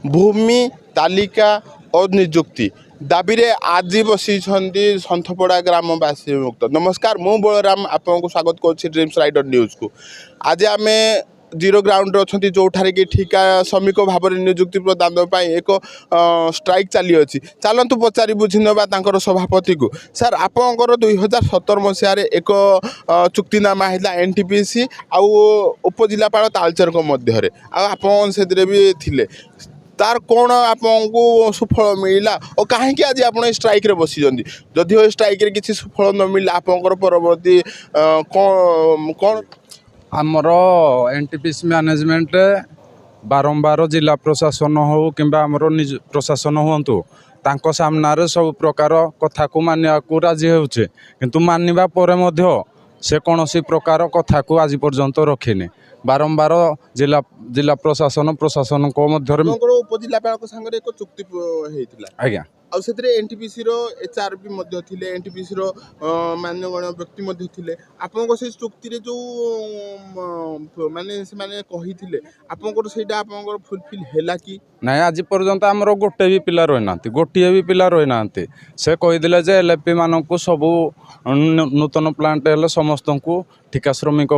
भूमि तालिका और निजुक्ति दाबी आज बसी सन्थपड़ा ग्रामवासी मुक्त। नमस्कार, मु बलराम आपको स्वागत करुच्ची ड्रीम्स राइडर न्यूज को। आज आम जीरो ग्राउंड अच्छा जो कि ठिका श्रमिक भाव में निजुक्ति प्रदान एक स्ट्राइक चली अच्छी। चलतु पचारि बुझीनवा सभापति को। सर आपंकर 2017 मसीह एक चुक्तिनामा है एनटीपीसी आउ उपजिलापाल तालचेर मध्य आप भी थिले तार कौन आपको सुफल मिलला और कहीं आज आप स्ट्राइक रे बसी जदि स्ट्राइक रे किसी सुफल न मिलला आपंकर परवर्ती कौन आमर एनटीपीसी मैनेजमेंट बारंबार जिला प्रशासन हो कि प्रशासन हूँ तांको सामना सब प्रकार कथा को मानिया को राजी होचे किंतु मानिबा परे मध्य से कौन प्रकार कथा को आज पर्यंत रखिने। बारंबार जिला प्रशासन को मध्य उपजिलापाल संगे एक चुक्ति आज्ञा एनटीपीसी रो एचआर भी मध्य थिले एनटीपीसी रो मान्यगण्य व्यक्ति मध्य थिले आपनको से चुक्ति रे जो माने से माने कही थिले आपनको सेटा आपनको फुलफिल हैला कि नहीं। आज पर्यंत आमर गोटे भी पिला रही ना गोटे भी पिला रही ना से कहीदे जे एलएफपी मान को सबू नूतन प्लांट हेल्ले समस्त को ठिका श्रमिक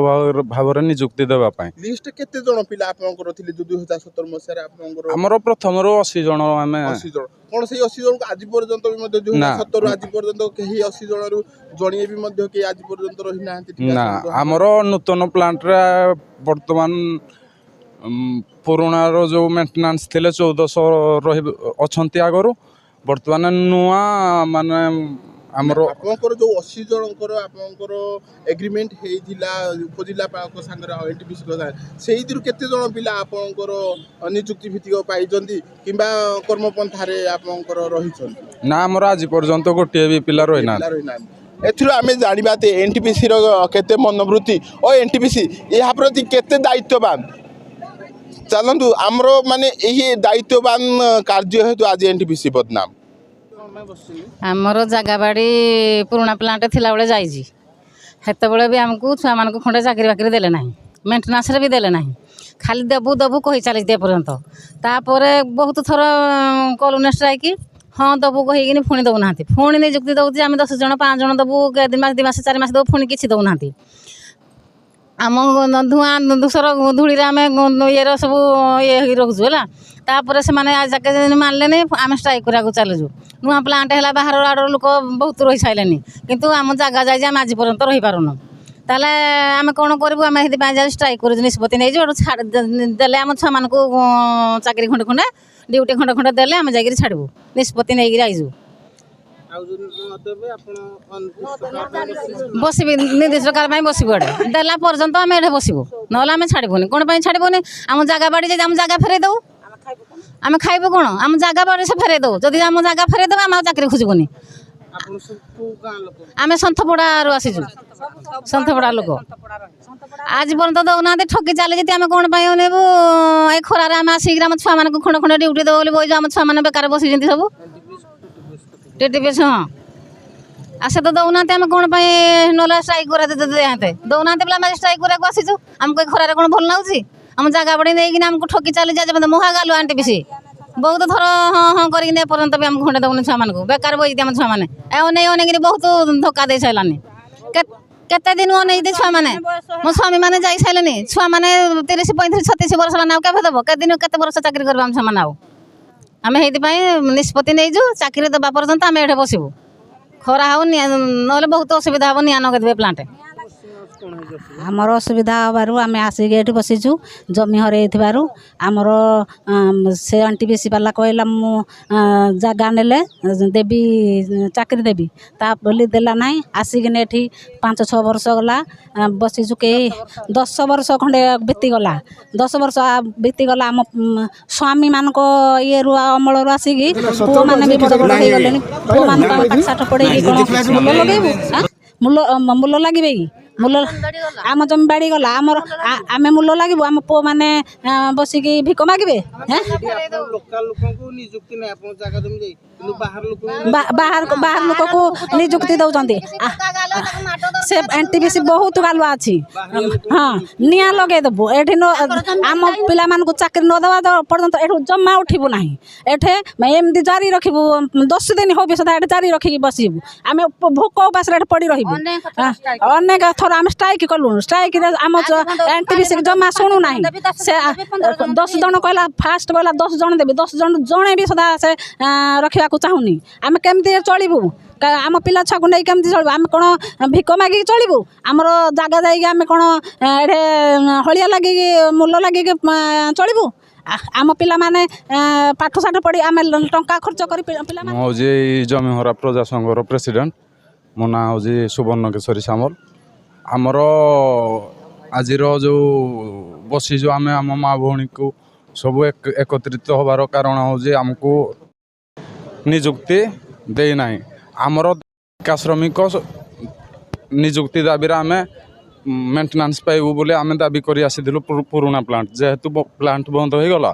भाव में निजुक्ति देवाई लिस्ट केते जण पिला आपनकर थिले 2017 मसिया आपनकर हमरो प्रथम रो 80 जण आमे 80 जण कोन से 80 जण आज पर्यंत भी मध्य 2017 आज पर्यंत केही 80 जण रु जणिए भी मध्य के आज पर्यंत रहि नाहंती ना। हमरो नूतन प्लांट रे वर्तमान पुराना रो जो मेंटेनेंस थिले 1400 रहि अछंती आगरो वर्तमान नुआ माने हमरो आपनकर जो 80 जनकर आपनकर एग्रीमेंट हेइथिला उपजिलापाल को संगे एनटीपीसी को सेही दिरु केते जण पिला आपनकर नियुक्ति भित्तिक पाई जंदी किबा कर्मपंथा रे आपनकर रहि छन ना। हमर आज पर्यंत गोटे भी पिला रहि ना एथुर आमे जानिबा ते एनटीपीसी रो केते मनोवृत्ति और एनटीपीसी या प्रति केते दायित्ववान। चलंतु हमरो माने एही दायित्ववान कार्य हेतु आज एनटीपीसी बदनाम आमर जगह बाड़ी पुराना प्लांट थिला बेले जाइजी हेते बेले भी हमको छुआ मान को खंडे चाकरी बाकरी देले नहीं मेंटेनेंस रे भी देले नहीं खाली देबू देबू कही चली दे पर्यंत तापर बहुत थर कलुने स्ट्राइक हाँ देबू कहीकि पुणी दौना पुणी निजुक्ति दौर आम 10 जन 5 जन देबू 2 मास 2 मास 4 मास देबू पुणी किसी दौना आम धूआं दूसर धूड़ी आम ये सब ये रखुचु है तापर से जाके मानले आम स्ट्राइक करा चलुचु नुआ प्लांट है बाहर आड़ लोक बहुत रही सारे किंतु आम जगह जाइए आम आज पर्यंत रही पारुन ताले आम कौन करूँ आम से स्ट्राइक कर निष्पत्ति नहीं छाड़े आम छुआ मान चाकरी खंडे खंडे ड्यूटी खंडे खंडे देले आम जा छाड़ू निष्पत्ति नहीं आईजु बसबी निर्दिष्ट काल बसबू एडे देला पर्यंत आम एडे बसबू ना आम छाड़बूनी कौन छाड़बूनी आम जगह बाड़ी आम जगह फेरे दऊ आम खाइबू कौन आम जगह बाड़ी से फेरे दऊ जदि आम जगह फेरे दऊ आम चाकरी खोजबूनी आम सन्थपड़ा आसीचु सन्थपड़ा लोक आज पर्यंत दौना ठकी चली आम कौन नेबू ए खरार आम आसिक आम छुआ मान खंड खंड ड्यूटी देव बोली बस आम छुआ मैंने बेकार बसी सब टीटीपीएस हाँ आसे तो दौना आम कौन ना स्ट्राइक कराते दौना बोले स्ट्राइक कराक आसीचु आमको खरार कौन भल लाଗୁଛି आम जगह बाड़ी नहीं आमको ठकी चली जाए मुहा गालु एनटीपीसी बहुत थर हाँ हाँ करके पर्यंत भी आमको खंडे दौनी छुआ मानक बेकार बजी आम छुआ मैंने अनेक बहुत धक्का दे सारानी केते दिन अनेक छुआ मैंने मो स्वामी मैंने जा सारे छुआ मैंने 30 35 36 वर्ष ना केवे देव केते वर्ष चाकरी करवा आम छुआ मैंने आम निष्पत्ति नहीं चाकरी देवा पर्यंत आम एठे बसबू खरा हो ना बहुत असुविधा हम निआ नगेदेवे प्लांट आमर असुविधा हबारू आम आसिक ये बसीचु जमी हर आमर से एनटीपीसी वाला कहला मु जगह नेले देवी चाकरी देवी ता बोली देला ना आसिक ये 5-6 वर्ष गला बसीचु कई 10 वर्ष खंडे बीतीगला 10 वर्ष बीतीगला आम स्वामी मान ये अमल आसिक पुओ मैंने भी बड़ बड़ हो गले पुओ मान पाठ साठ पढ़े मूल लगेबू मूल लगे मूल आम जमी बाड़ी गला आमर आम मूल लगे आम पु मैंने बसिकी भिक मागे ବାହାର ଲୋକକୁ ନିଯୁକ୍ତି ଦେଉଛନ୍ତି ସେ NTPC ବହୁତ ଗାଲୁଆ ଅଛି ହଁ ନିଆଁ ଲଗେଇଦେବୁ ଏଠି ଆମ ପିଲାମାନଙ୍କୁ ଚାକିରି ନ ଦେବା ପର୍ଯ୍ୟନ୍ତ ଏଠୁ ଜମା ଉଠିବୁ ନାହିଁ ଏଠି ଏମିତି ଜାରି ରଖିବୁ 10 ଦିନ ହଉ ବି ସୁଦ୍ଧା ଏଠି ଜାରି ରଖିକି ବସିବୁ ଆମେ ଭୋକ ଉପାସରେ ଏଠି ପଡ଼ି ରହିବୁ ଅନେକ ଥର ଆମେ ଷ୍ଟ୍ରାଇକ୍ କଲୁଣୁ ଷ୍ଟ୍ରାଇକ୍ରେ ଆମ NTPC ଜମା ଶୁଣୁ ନାହିଁ ସେ 10 ଜଣ କହିଲା ଫାଷ୍ଟ କହିଲା 10 ଜଣ ଦେବି 10 ଜଣ ଜଣେ ବି ସୁଦ୍ଧା ସେ ରଖିବାକୁ ଚାହୁଁନି ଆମେ କେମିତି ଚଳିବୁ ଆମ ପିଲା ଛୁଆକୁ ନେଇ କେମିତି ଚଳିବୁ ଆମେ କ'ଣ ଭିକ ମାଗିକି ଚଳିବୁ ଆମର ଜାଗା ଯାଇକି ଆମେ କ'ଣ ଏଠି ହଳିଆ ଲାଗିକି ମୂଲ ଲାଗିକି ଚଳିବୁ ଆମ ପିଲାମାନେ ପାଠଶାଠ ପଢ଼ି ଆମେ ଟଙ୍କା ଖର୍ଚ୍ଚ କରି ପିଲାମାନେ ମୁଁ ହେଉଛି ଜମିହରା ପ୍ରଜା ସଂଘର ପ୍ରେସିଡେଣ୍ଟ ମୋ ନାଁ ହେଉଛି ସୁବର୍ଣ୍ଣ କେଶରୀ ସାମଲ ଆମର ଆଜିର ଯେଉଁ ବସିଛୁ ଆମେ ଆମ ମା ଭଉଣୀକୁ ସବୁ ଏକତ୍ରିତ ହେବାର କାରଣ ହେଉଛି ଆମକୁ ନିଯୁକ୍ତି ଦେଇନାହିଁ ଆମର ଶ୍ରମିକ ନିଯୁକ୍ତି ଦାବିରେ ଆମେ ମେଣ୍ଟେନାନ୍ସ ପାଇବୁ ବୋଲି ଆମେ ଦାବି କରି ଆସିଥିଲୁ ପୁରୁଣା ପ୍ଲାଣ୍ଟ ଯେହେତୁ ପ୍ଲାଣ୍ଟ ବନ୍ଦ ହୋଇଗଲା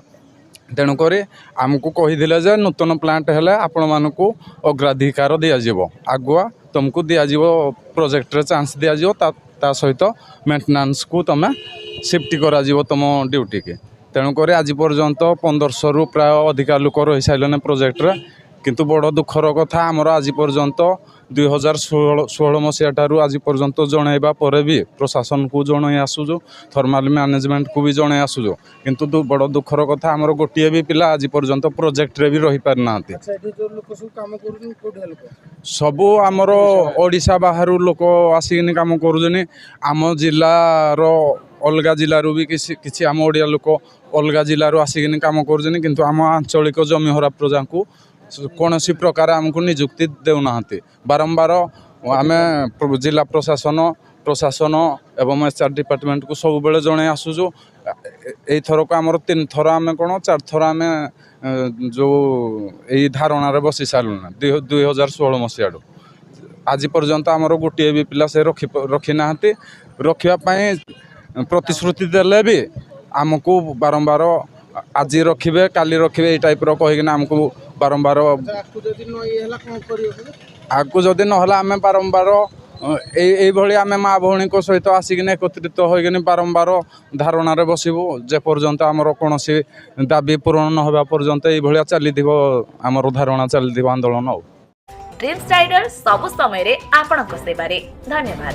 ତେଣୁକରି ଆମକୁ କହିଥିଲେ ଯେ ନୂତନ ପ୍ଲାଣ୍ଟ ହେଲେ ଆପଣମାନଙ୍କୁ ଅଗ୍ରାଧିକାର ଦିଆଯିବ ଆଗୁଆ ତୁମକୁ ଦିଆଯିବ ପ୍ରୋଜେକ୍ଟରେ ଚାନ୍ସ ଦିଆଯିବ ତା ସହିତ ମେଣ୍ଟେନାନ୍ସକୁ ତୁମେ ସିଫ୍ଟ କରାଯିବ ତୁମ ଡ୍ୟୁଟିକି ତେଣୁକରି ଆଜି ପର୍ଯ୍ୟନ୍ତ 1500ରୁ ପ୍ରାୟ ଅଧିକା ଲୋକ ରହିସାରିଲେଣି ପ୍ରୋଜେକ୍ଟରେ କିନ୍ତୁ ବଡ଼ ଦୁଃଖର କଥା ଆମର ଆଜି ପର୍ଯ୍ୟନ୍ତ 2016 ମସିହା ଠାରୁ ଆଜି ପର୍ଯ୍ୟନ୍ତ ଜଣାଇବା ପରେ ବି ପ୍ରଶାସନକୁ ଜଣାଇ ଆସୁଛୁ ଥର୍ମାଲ ମ୍ୟାନେଜମେଣ୍ଟକୁ ବି ଜଣାଇ ଆସୁଛୁ କିନ୍ତୁ ବଡ଼ ଦୁଃଖର କଥା ଆମର ଗୋଟିଏ ବି ପିଲା ଆଜି ପର୍ଯ୍ୟନ୍ତ ପ୍ରୋଜେକ୍ଟରେ ବି ରହିପାରିନାହାନ୍ତି ସବୁ ଆମର ଓଡ଼ିଶା ବାହାରୁ ଲୋକ ଆସିକିନି କାମ କରୁଛନ୍ତି ଆମ ଜିଲ୍ଲାର ଅଲଗା ଜିଲ୍ଲାରୁ ବି କିଛି ଆମ ଓଡ଼ିଆ ଲୋକ ଅଲଗା ଜିଲ୍ଲାରୁ ଆସିକିନି କାମ କରୁଛନ୍ତି କିନ୍ତୁ ଆମ ଆଞ୍ଚଳିକ ଜମିହରା ପ୍ରଜାଙ୍କୁ କୌଣସି ପ୍ରକାର ଆମକୁ ନିଯୁକ୍ତି ଦେଉନାହାନ୍ତି ବାରମ୍ବାର ଆମେ ଜିଲ୍ଲା ପ୍ରଶାସନ ଏବଂ HR ଡିପାର୍ଟମେଣ୍ଟକୁ ସବୁବେଳେ ଜଣାଇ ଆସୁଛୁ ଏଇଥରକୁ ଆମର 3 ଥର ଆମେ କ'ଣ 4 ଥର ଆମେ ଯେଉଁ ଏଇ ଧାରଣାରେ ବସି ସାରିଲୁଣି 2016 ମସିହାରୁ ଆଜି ପର୍ଯ୍ୟନ୍ତ ଆମର ଗୋଟିଏ ବି ପିଲା ସେ ରଖି ନାହାନ୍ତି ରଖିବା ପାଇଁ ପ୍ରତିଶ୍ରୁତି ଦେଲେ ବି ଆମକୁ ବାରମ୍ବାର ଆଜି ରଖିବେ କାଲି ରଖିବେ ଏଇ ଟାଇପ୍ର କହିକିନା ଆମକୁ ବାରମ୍ବାର ଆଗକୁ ଯଦି ନହେଲା ଆମେ ବାରମ୍ବାର এইভাবে আমি মা ভৌণীক সহিত আসিকিনে একত্রিত হয়ে বারম্বার ধারণার বসবু যে পর্যন্ত আমার কোণী দাবি পূরণ নহবা পর্যন্ত এইভাবে চালিথিব আমার ধারণা চালিথিব আন্দোলন। ड्रीम्स राइडर सबु समय रे आपणक सेवारे धन्यवाद।